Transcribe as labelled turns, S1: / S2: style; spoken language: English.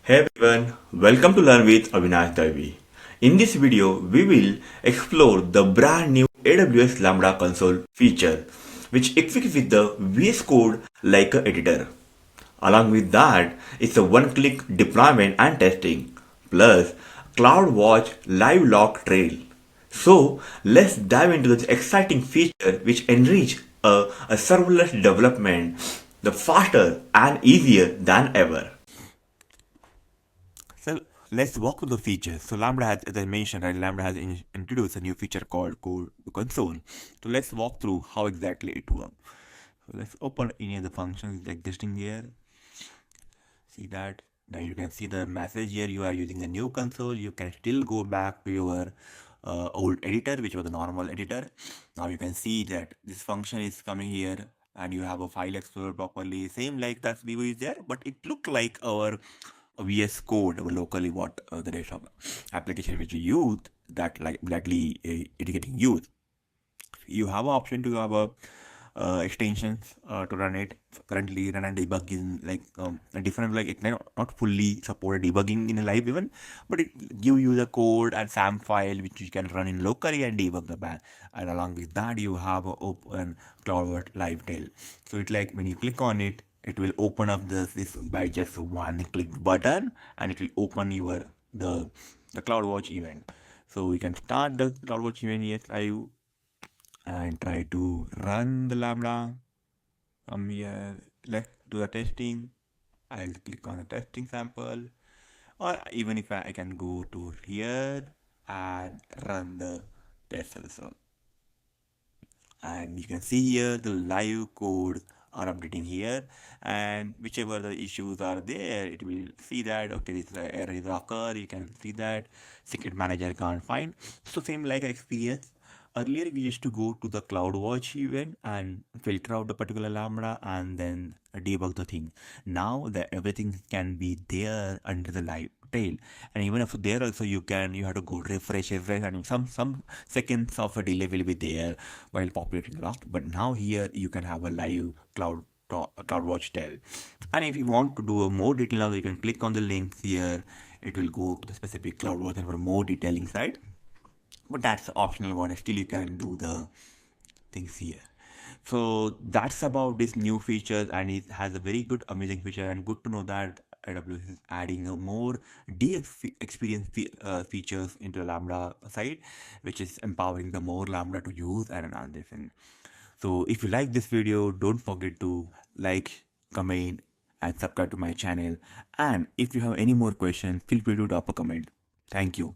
S1: Hey everyone, welcome to Learn with Avinash Daivi. In this video, we will explore the brand new AWS Lambda console feature, which equips with the VS Code like a editor. Along with that, it's a one-click deployment and testing, plus CloudWatch live log trail. So let's dive into this exciting feature which enrich a serverless development the faster and easier than ever.
S2: So let's walk through the features. So Lambda has, as I mentioned, right, Lambda has introduced a new feature called Code Console. So let's walk through how exactly it works. So let's open any of the functions existing here. See that. Now you can see the message here. You are using a new console. You can still go back to your old editor, which was the normal editor. Now you can see that this function is coming here and you have a file explorer properly. Same like that view is there, but it looked like our VS Code locally what the rest of application which you use that likely it is getting used. You have an option to have a extensions to run it. Currently run and debug in like a different, like it not fully supported debugging in a live event, but it give you the code and SAM file which you can run in locally and debug the bad. And along with that you have a open CloudWatch live tail. So it's like when you click on it, it will open up this by just one click button, and it will open your the CloudWatch event. So we can start the CloudWatch event. Yes, and try to run the Lambda. From here, let's do the testing. I'll click on the testing sample, or even if I can go to here and run the test also. And you can see here the live code are updating here, and whichever the issues are there, it will see that okay, this error is occur. You can see that secret manager can't find. So same like experience. Earlier we used to go to the CloudWatch event and filter out the particular Lambda and then debug the thing. Now that everything can be there under the live tail, and even if there also you have to go refresh and some seconds of a delay will be there while populating the last. But now here you can have a live CloudWatch tail, and if you want to do a more detail, you can click on the links here. It will go to the specific CloudWatch and for more detailing side, but that's the optional one. Still you can do the things here. So that's about this new features, and it has a very good amazing feature, and good to know that AWS is adding a more experience features into the Lambda side, which is empowering the more Lambda to use and run this in. So if you like this video, don't forget to like, comment and subscribe to my channel, and if you have any more questions, feel free to drop a comment. Thank you.